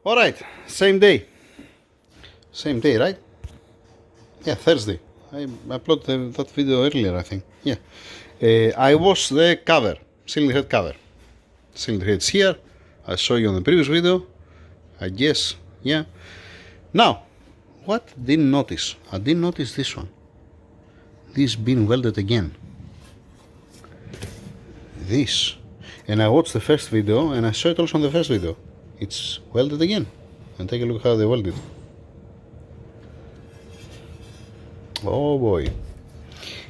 Alright, same day. Same day, right? Yeah, Thursday. I uploaded that video earlier, I think. Yeah. I washed the cover, cylinder head cover. Cylinder head's here. I saw you on the previous video. I guess, yeah. Now, what didn't notice? I didn't notice this one. This been welded again. This. And I watched the first video and I saw it also on the first video. It's welded again. And take a look how they welded. Oh boy.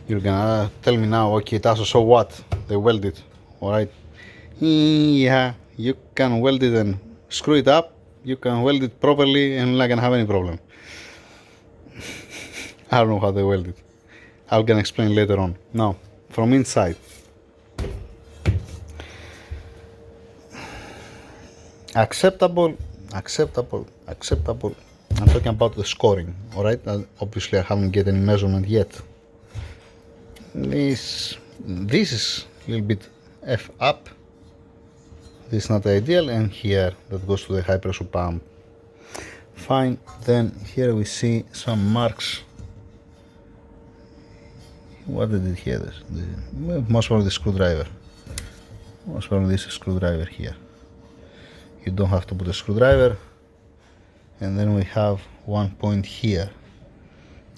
You're gonna tell me now, okay, Tasso, so what? They welded, alright? Yeah, you can weld it and screw it up. You can weld it properly and you're not gonna have any problem. I don't know how they welded. I'm gonna explain later on. Now, from inside. Acceptable. I'm talking about the scoring, alright? Obviously I haven't get any measurement yet. This is a little bit F up. This is not ideal, and here that goes to the high pressure pump. Fine. Then here we see some marks. What did it here? Most probably the screwdriver. Most probably this screwdriver here. You don't have to put a screwdriver. And then we have one point here.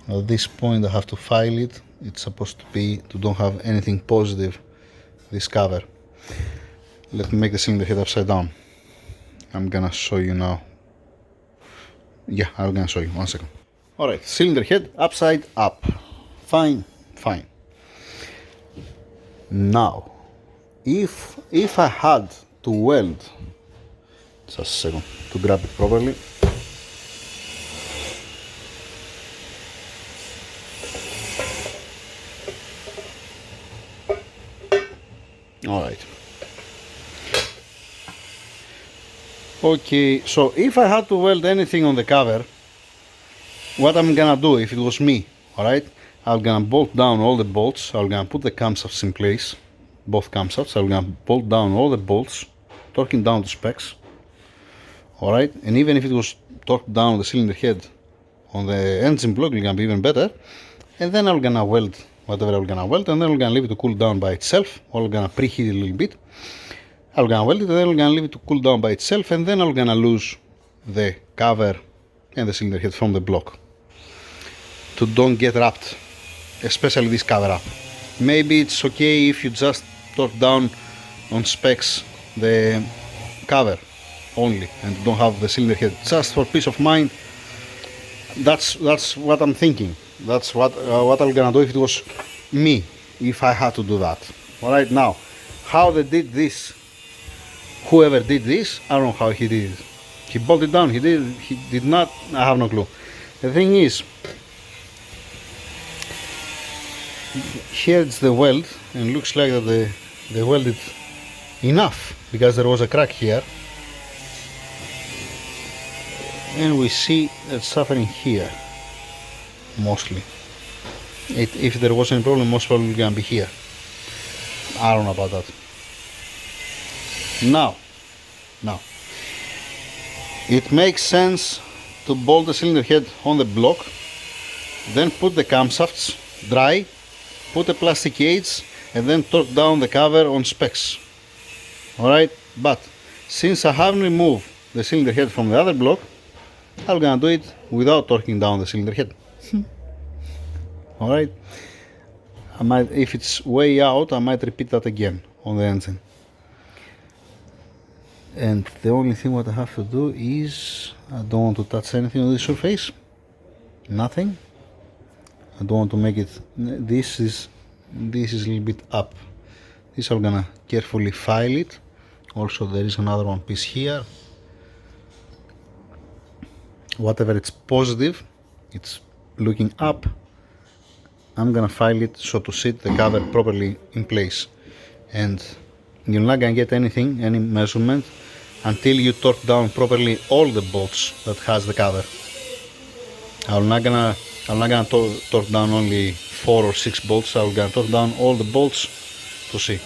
At this point I have to file it. It's supposed to be to don't have anything positive, this cover. Let me make the cylinder head upside down. I'm gonna show you now. Yeah, I'm gonna show you, 1 second. Alright, cylinder head upside up. Fine. Now, if I had to weld, just a second to grab it properly. Alright. Okay, so if I had to weld anything on the cover, what I'm gonna do if it was me, alright? I'm gonna bolt down all the bolts. I'm gonna put the camshafts in place, both camshafts. I'm gonna bolt down all the bolts, torquing down to specs, alright? And even if it was torqued down the cylinder head on the engine block, it's gonna be even better. And then I'm gonna weld whatever I'm gonna weld, and then I'm gonna leave it to cool down by itself, or I'm gonna preheat it a little bit. I'm gonna weld it, and then I'm gonna leave it to cool down by itself, and then I'm gonna lose the cover and the cylinder head from the block to don't get wrapped, especially this cover up. Maybe it's okay if you just torque down on specs the cover only and don't have the cylinder head, just for peace of mind. That's what I'm thinking. That's what I'm gonna do if it was me, if I had to do that. Alright, now, how they did this, whoever did this, I don't know how he did it. He bolted down, he did not, I have no clue. The thing is, here it's the weld, and looks like that they welded enough, because there was a crack here. And we see it's suffering here. Mostly. If there was any problem, most probably gonna be here. I don't know about that. Now, it makes sense to bolt the cylinder head on the block, then put the camshafts dry, put a plastic cage, and then torque down the cover on specs. Alright, but since I haven't removed the cylinder head from the other block, I'm gonna do it without torquing down the cylinder head. Alright, I might, if it's way out, I might repeat that again on the engine. And the only thing what I have to do is, I don't want to touch anything on the surface. Nothing. I don't want to make it, this is a little bit up. This I'm gonna carefully file it. Also there is another one piece here. Whatever it's positive, it's looking up, I'm gonna file it so to sit the cover properly in place. And you're not gonna get anything, any measurement, until you torque down properly all the bolts that has the cover. I'm not gonna torque down only 4 or 6 bolts. I'm gonna torque down all the bolts to see.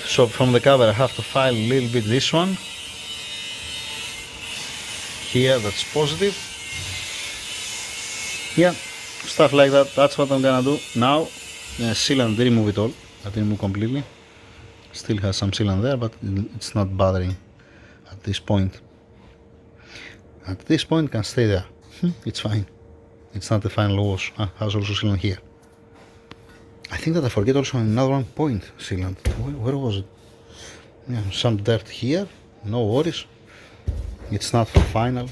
So from the cover I have to file a little bit this one, here that's positive. Yeah, stuff like that. That's what I'm gonna do now. Sealant, didn't remove it all. I didn't remove completely. Still has some sealant there, but it's not bothering at this point. At this point, can stay there. It's fine. It's not the final wash. Has also sealant here. I think that I forget also another one point sealant. Where was it? Yeah, some dirt here. No worries. It's not for final.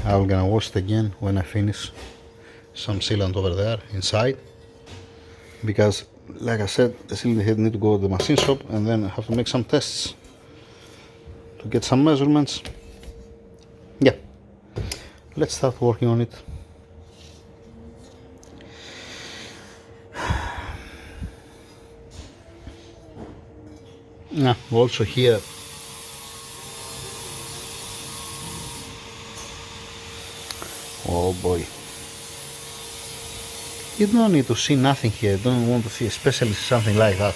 I'm gonna wash it again when I finish. Some sealant over there inside. Because, like I said, the cylinder head need to go to the machine shop and then I have to make some tests to get some measurements. Yeah. Let's start working on it. Also here oh boy, you don't need to see nothing here. You don't want to see especially something like that.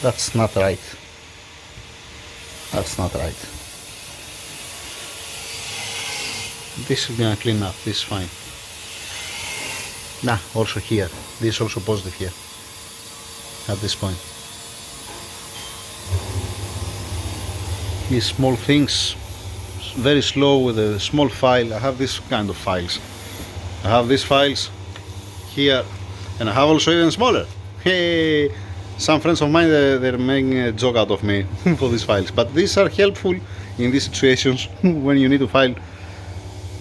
That's not right. That's not right. This is gonna clean up. This is fine. Also here, this is also positive here at this point. These small things, very slow with a small file. I have this kind of files. I have these files here, and I have also even smaller. Hey, some friends of mine, they're making a joke out of me for these files, but these are helpful in these situations when you need to file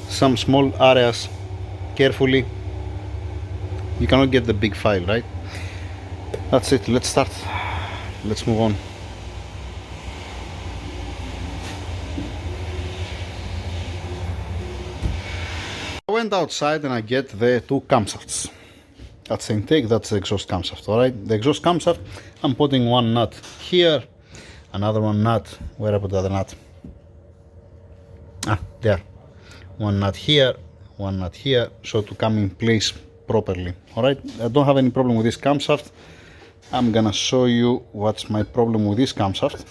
some small areas carefully. You cannot get the big file, right? That's it. Let's start. Let's move on. I went outside and I get the two camshafts. That's the intake, that's the exhaust camshaft. Alright, the exhaust camshaft, I'm putting one nut here, another one nut. Where I put the other nut? There. One nut here, one nut here, so to come in place properly. Alright, I don't have any problem with this camshaft. I'm gonna show you what's my problem with this camshaft.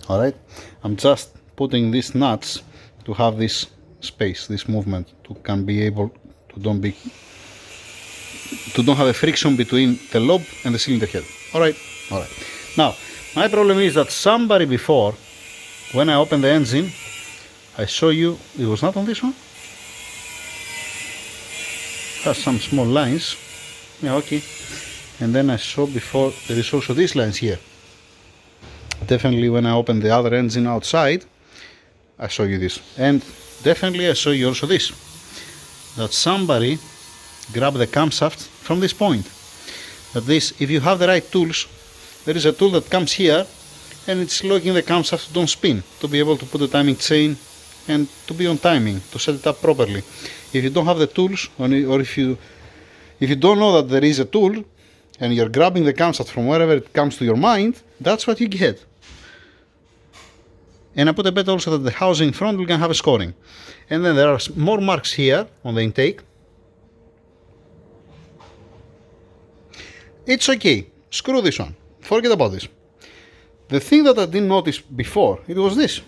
Alright, I'm just putting these nuts to have this space, this movement, to can be able to don't have a friction between the lobe and the cylinder head. Alright, alright. Now, my problem is that somebody before, when I opened the engine, I show you, it was not on this one. Has some small lines. Yeah, okay. And then I saw before there is also these lines here. Definitely when I open the other engine outside, I show you this. And definitely I show you also this. That somebody grabbed the camshaft from this point. That this, if you have the right tools, there is a tool that comes here and it's locking the camshaft to don't spin, to be able to put the timing chain and to be on timing, to set it up properly. If you don't have the tools, or if you don't know that there is a tool and you're grabbing the camshaft from wherever it comes to your mind, that's what you get. And I put a bet also that the housing in front will gonna have a scoring. And then there are more marks here on the intake. It's okay. Screw this one. Forget about this. The thing that I didn't notice before, it was this.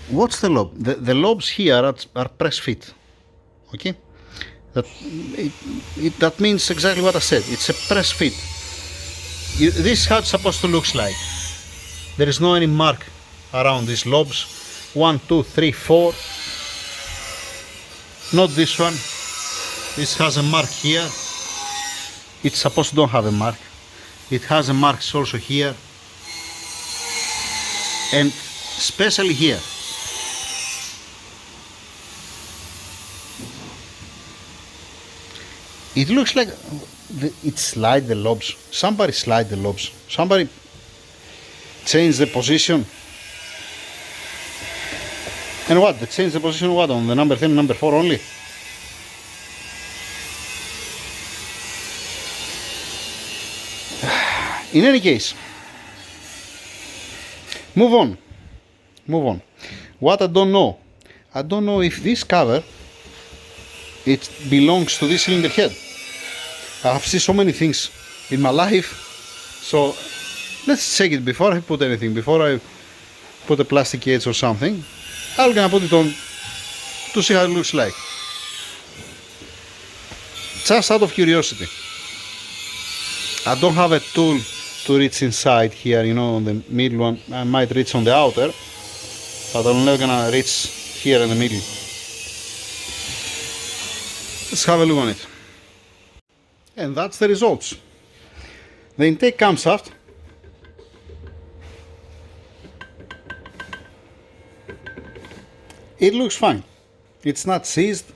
What's the lobe? The lobes here are press fit. Okay? That means exactly what I said. It's a press fit. This is how it's supposed to look like. There is no any mark around these lobes. 1, 2, 3, 4. Not this one. This has a mark here. It's supposed to don't have a mark. It has a mark also here. And especially here. It looks like it slide the lobes. Somebody slide the lobes. Somebody change the position. And what? They change the position what? On the number 10 and number 4 only? In any case, move on. Move on. What I don't know if this cover, it belongs to this cylinder head. I have seen so many things in my life, so let's check it before I put anything, before I put a plastic edge or something. I'm gonna put it on to see how it looks like. Just out of curiosity. I don't have a tool to reach inside here, you know, on the middle one. I might reach on the outer, but I'm never gonna reach here in the middle. Let's have a look on it. And that's the results. The intake camshaft it looks fine. It's not seized.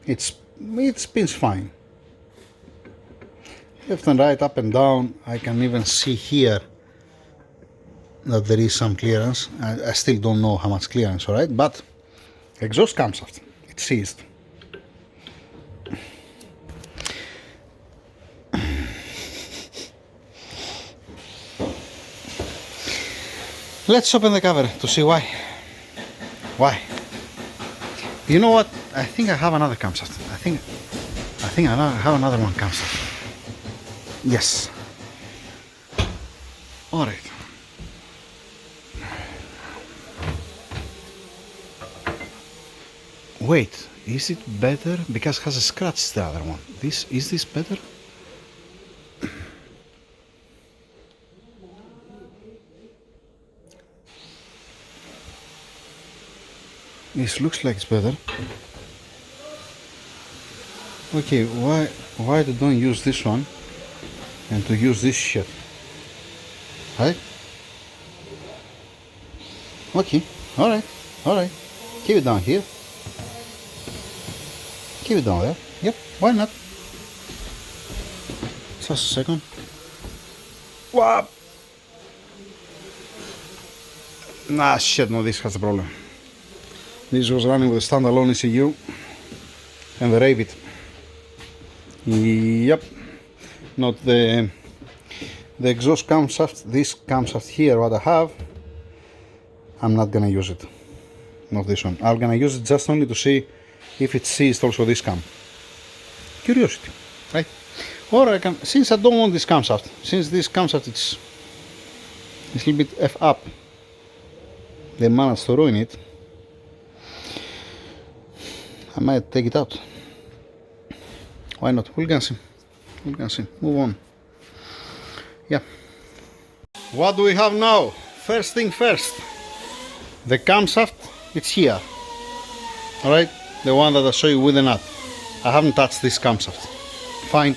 It spins fine. Left and right, up and down. I can even see here that there is some clearance. I still don't know how much clearance, alright? But exhaust camshaft, it's seized. Let's open the cover to see why. Why? You know what? I think I have another camshaft. I think I have another one camshaft. Yes. All right. Wait, is it better? Because it has a scratch the other one. Is this better? This looks like it's better. Okay, why they don't use this one and to use this shit? Right? Okay, alright. Keep it down here. Keep it down there. Yep, why not? Just a second. Wow. Nah, shit, no, this has a problem. This was running with a standalone ECU and the Rabbit. Yep, not the exhaust camshaft. This camshaft here, what I have, I'm not gonna use it. Not this one. I'm gonna use it just only to see if it seized also this cam. Curiosity, right? Or I can, since I don't want this camshaft, since this camshaft it's a little bit F up, they managed to ruin it. I might take it out. Why not? We're gonna see. Move on. Yeah. What do we have now? First thing first. The camshaft, it's here. Alright? The one that I show you with the nut. I haven't touched this camshaft. Fine.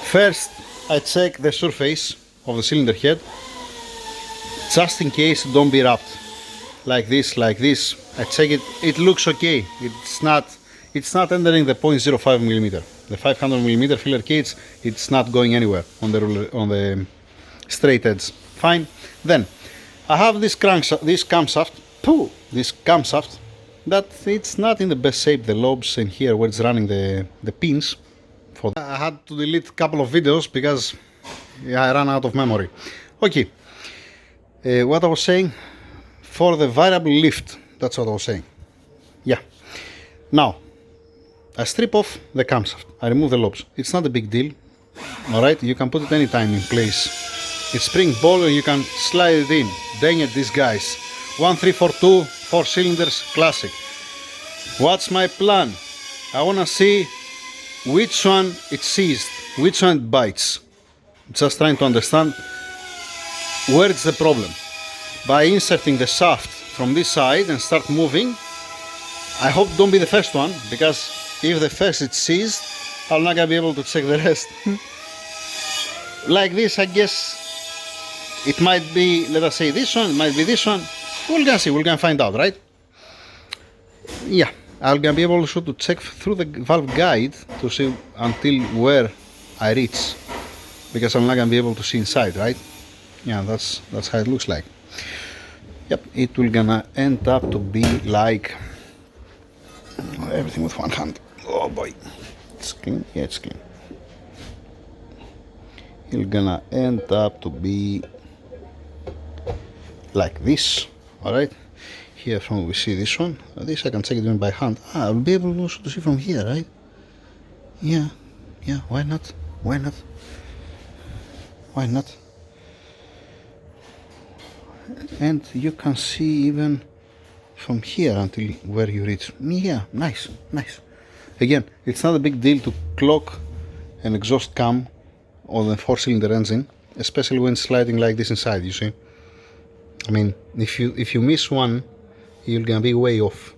First, I check the surface of the cylinder head. Just in case it don't be wrapped. Like this. I check it. It looks okay. It's not entering the 0.05 millimeter. The 500 millimeter filler cage. It's not going anywhere on the straight edge. Fine. Then I have this camshaft. This camshaft that it's not in the best shape. The lobes in here where it's running the pins. For that. I had to delete a couple of videos because I ran out of memory. Okay. What I was saying. For the variable lift, that's what I was saying. Yeah. Now, I strip off the camshaft. I remove the lobes. It's not a big deal. Alright, you can put it anytime in place. It's spring ball and you can slide it in. Dang it, these guys. 1342, 4 cylinders, classic. What's my plan? I wanna see which one it seized, which one it bites. Just trying to understand where it's the problem. By inserting the shaft from this side and start moving. I hope don't be the first one, because if the first it's seized, I'm not gonna be able to check the rest. Like this, I guess it might be, let us say this one, it might be this one. We're gonna see, we're gonna find out, right? Yeah, I'm gonna be able also to check through the valve guide to see until where I reach, because I'm not gonna be able to see inside, right? Yeah, that's how it looks like. Yep, it will gonna end up to be like everything with one hand. Oh boy, it's clean. Yeah, it's clean. It's gonna end up to be like this. All right. Here from we see this one. This I can check it even by hand. I'll be able also to see from here, right? Yeah. Why not? Why not? and you can see even from here until where you reach. Yeah, nice, nice. Again, it's not a big deal to clock an exhaust cam on the 4-cylinder engine, especially when sliding like this inside, you see. I mean, if you miss one, you're gonna be way off.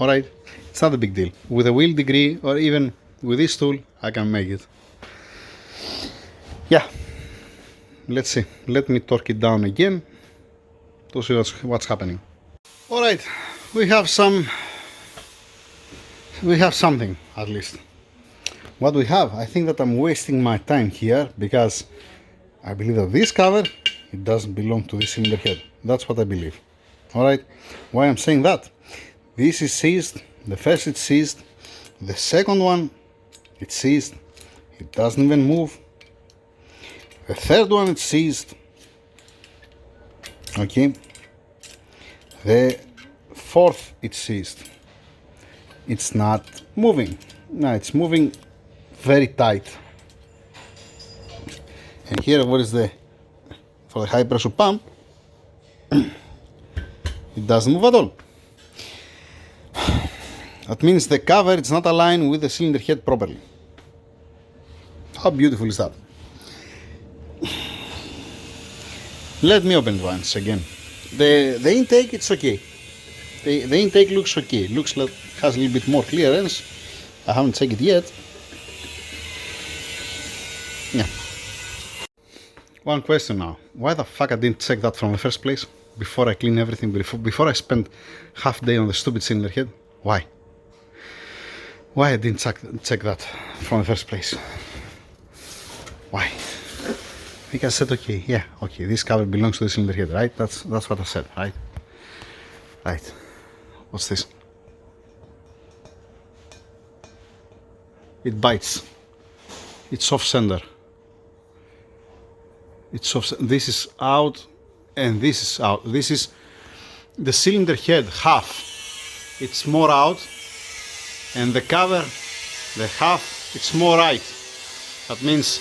Alright, it's not a big deal. With a wheel degree or even with this tool, I can make it. Yeah, let's see. Let me torque it down again to see what's happening. Alright, we have something at least. What we have, I think that I'm wasting my time here because I believe that this cover, it doesn't belong to this cylinder head. That's what I believe. Alright, why I'm saying that? This is seized, the first it's seized, the second one it's seized, it doesn't even move. The third one it's seized. Okay. The fourth it's seized. It's not moving. No, it's moving very tight. And here, what is the for the high pressure pump? It doesn't move at all. That means the cover is not aligned with the cylinder head properly. How beautiful is that? Let me open it once again. The intake, it's okay. The intake looks okay. Looks like has a little bit more clearance. I haven't checked it yet. Yeah. One question now. Why the fuck I didn't check that from the first place? Before I clean everything, before I spent half day on the stupid cylinder head? Why? Why I didn't check that from the first place? Why? Because I said, okay, yeah, okay, this cover belongs to the cylinder head, right? That's what I said, right? Right. What's this? It bites. It's off center. It's off. This is out, and this is out. This is the cylinder head half. It's more out, and the cover, the half, it's more right. That means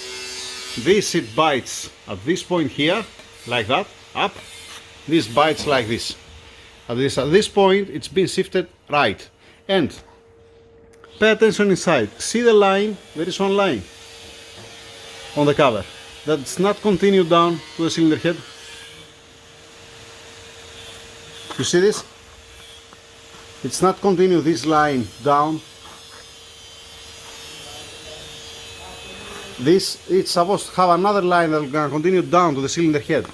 this it bites at this point here, like that, up. This bites like this. At this point, it's been shifted right. And pay attention inside. See the line? There is one line on the cover that's not continued down to the cylinder head. You see this? It's not continued this line down. This, it's supposed to have another line that will continue down to the cylinder head.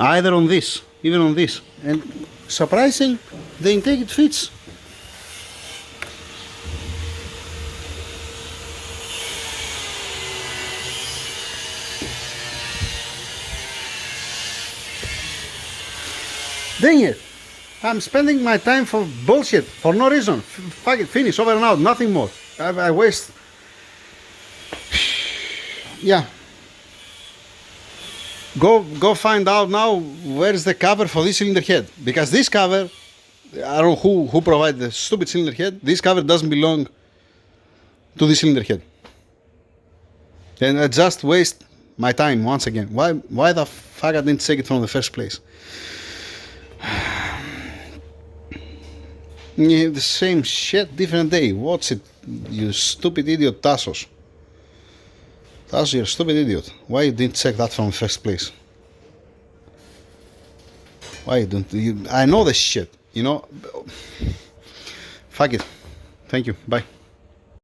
Either on this, even on this. And surprising, the intake it fits. Dang it! I'm spending my time for bullshit, for no reason. Fuck it, finish, over and out, nothing more. I waste. Yeah. Go find out now where is the cover for this cylinder head. Because this cover, I don't know who provided the stupid cylinder head. This cover doesn't belong to the cylinder head. And I just waste my time once again. Why the fuck I didn't take it from the first place? Yeah, the same shit, different day. What's it? You stupid idiot, Tassos. Tassos, you're a stupid idiot. Why you didn't check that from the first place? Why you don't? I know this shit, you know? Fuck it. Thank you. Bye.